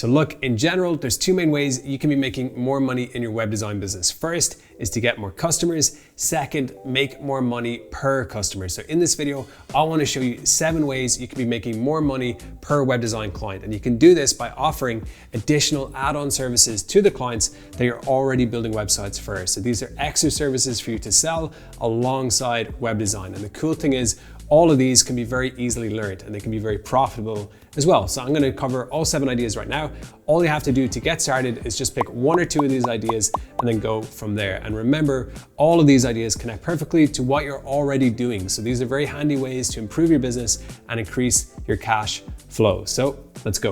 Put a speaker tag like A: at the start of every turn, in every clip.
A: so look, in general, there's two main ways you can be making more money in your web design business. First is to get more customers. Second, make more money per customer. So in this video, I want to show you 7 ways you can be making more money per web design client. And you can do this by offering additional add-on services to the clients that you're already building websites for. So these are extra services for you to sell alongside web design. And the cool thing is, all of these can be very easily learned and they can be very profitable as well. So I'm going to cover all 7 ideas right now. All you have to do to get started is just pick 1 or 2 of these ideas and then go from there. And remember, all of these ideas connect perfectly to what you're already doing. So these are very handy ways to improve your business and increase your cash flow. So let's go.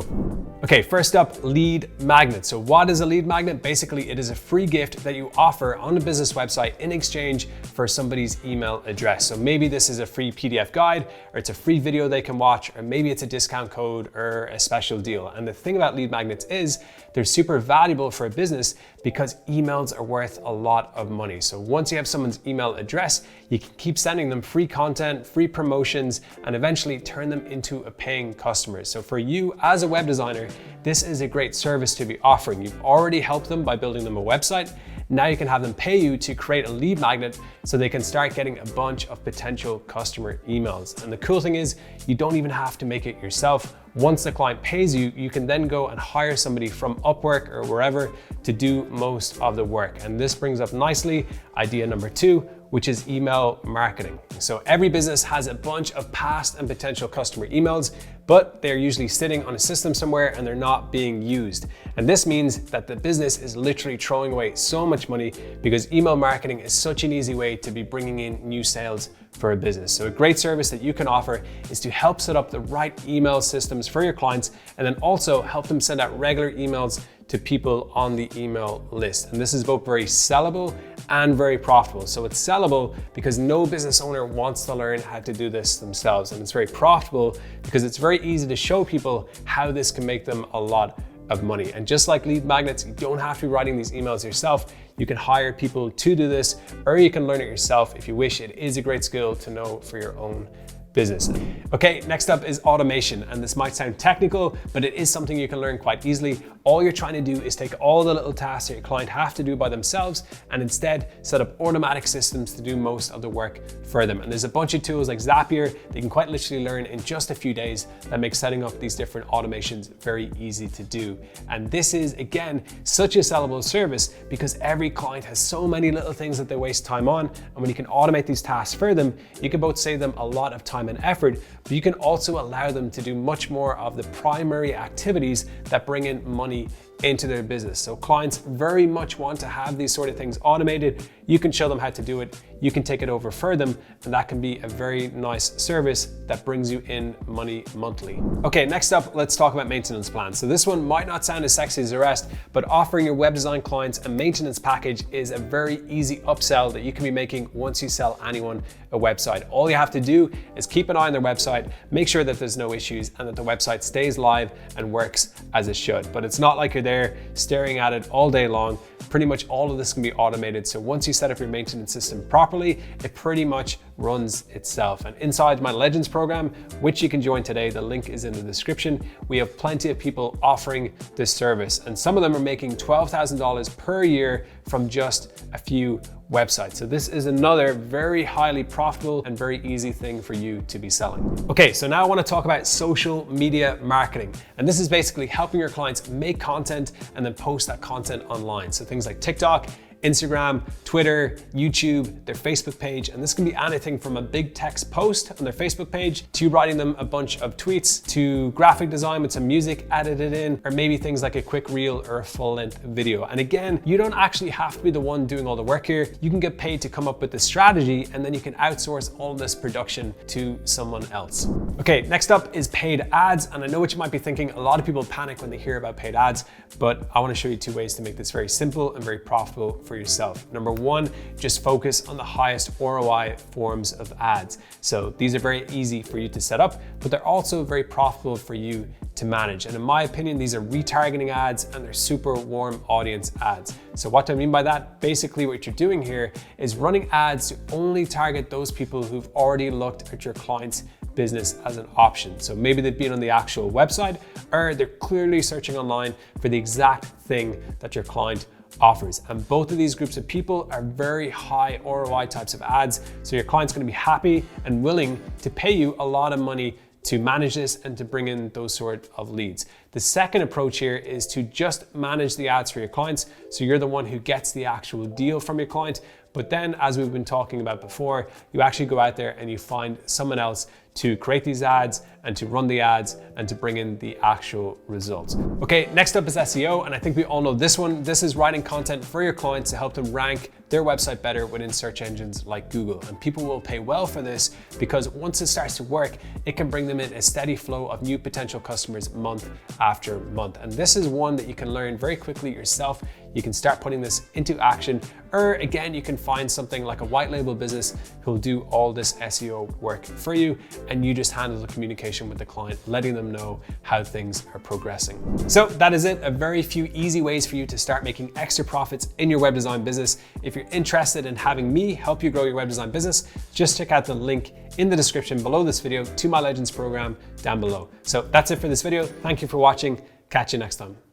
A: Okay, first up, lead magnet. So what is a lead magnet? Basically, it is a free gift that you offer on a business website in exchange for somebody's email address. So maybe this is a free PDF guide, or it's a free video they can watch, or maybe it's a discount code or a special deal. And the thing about lead magnets is they're super valuable for a business because emails are worth a lot of money. So once you have someone's email address, you can keep sending them free content, free promotions, and eventually turn them into a paying customer. So for you as a web designer, this is a great service to be offering. You've already helped them by building them a website. Now you can have them pay you to create a lead magnet so they can start getting a bunch of potential customer emails. And the cool thing is you don't even have to make it yourself. Once the client pays you, you can then go and hire somebody from Upwork or wherever to do most of the work. And this brings up nicely idea number 2, which is email marketing. So every business has a bunch of past and potential customer emails, but they're usually sitting on a system somewhere and they're not being used. And this means that the business is literally throwing away so much money because email marketing is such an easy way to be bringing in new sales for a business. So a great service that you can offer is to help set up the right email systems for your clients and then also help them send out regular emails to people on the email list. And this is both very sellable and very profitable. So it's sellable because no business owner wants to learn how to do this themselves. And it's very profitable because it's very easy to show people how this can make them a lot of money. And just like lead magnets, you don't have to be writing these emails yourself. You can hire people to do this, or you can learn it yourself if you wish. It is a great skill to know for your own business. Okay, next up is automation. And this might sound technical, but it is something you can learn quite easily. All you're trying to do is take all the little tasks that your client have to do by themselves and instead set up automatic systems to do most of the work for them. And there's a bunch of tools like Zapier that you can quite literally learn in just a few days that make setting up these different automations very easy to do. And this is, again, such a sellable service because every client has so many little things that they waste time on. And when you can automate these tasks for them, you can both save them a lot of time and effort, but you can also allow them to do much more of the primary activities that bring in money into their business. So clients very much want to have these sort of things automated. You can show them how to do it. You can take it over for them, and that can be a very nice service that brings you in money monthly. Okay, next up, let's talk about maintenance plans. So this one might not sound as sexy as the rest, but offering your web design clients a maintenance package is a very easy upsell that you can be making once you sell anyone a website. All you have to do is keep an eye on their website, make sure that there's no issues and that the website stays live and works as it should. But it's not like you're there staring at it all day long. Pretty much all of this can be automated. So once you set up your maintenance system properly, it pretty much runs itself. And inside my Legends program, which you can join today, the link is in the description, we have plenty of people offering this service. And some of them are making $12,000 per year from just a few websites. So this is another very highly profitable and very easy thing for you to be selling. Okay, so now I want to talk about social media marketing. And this is basically helping your clients make content and then post that content online. So things like TikTok, Instagram, Twitter, YouTube, their Facebook page, and this can be anything from a big text post on their Facebook page to writing them a bunch of tweets to graphic design with some music edited in, or maybe things like a quick reel or a full-length video. And again, you don't actually have to be the one doing all the work here. You can get paid to come up with the strategy and then you can outsource all this production to someone else. Okay, next up is paid ads. And I know what you might be thinking, a lot of people panic when they hear about paid ads, but I want to show you 2 ways to make this very simple and very profitable for yourself. Number 1, just focus on the highest ROI forms of ads. So these are very easy for you to set up, but they're also very profitable for you to manage. And in my opinion, these are retargeting ads and they're super warm audience ads. So what do I mean by that? Basically what you're doing here is running ads to only target those people who've already looked at your client's business as an option. So maybe they've been on the actual website, or they're clearly searching online for the exact thing that your client offers. And both of these groups of people are very high ROI types of ads. So your client's going to be happy and willing to pay you a lot of money to manage this and to bring in those sort of leads. The second approach here is to just manage the ads for your clients. So you're the one who gets the actual deal from your client. But then, as we've been talking about before, you actually go out there and you find someone else to create these ads and to run the ads and to bring in the actual results. Okay, next up is SEO, and I think we all know this one. This is writing content for your clients to help them rank their website better within search engines like Google. And people will pay well for this because once it starts to work, it can bring them in a steady flow of new potential customers month after month. And this is one that you can learn very quickly yourself. You can start putting this into action, or again, you can find something like a white label business who'll do all this SEO work for you, and you just handle the communication with the client, letting them know how things are progressing. So that is it, a very few easy ways for you to start making extra profits in your web design business. If you're interested in having me help you grow your web design business, just check out the link in the description below this video to my Legends program down below. So that's it for this video. Thank you for watching. Catch you next time.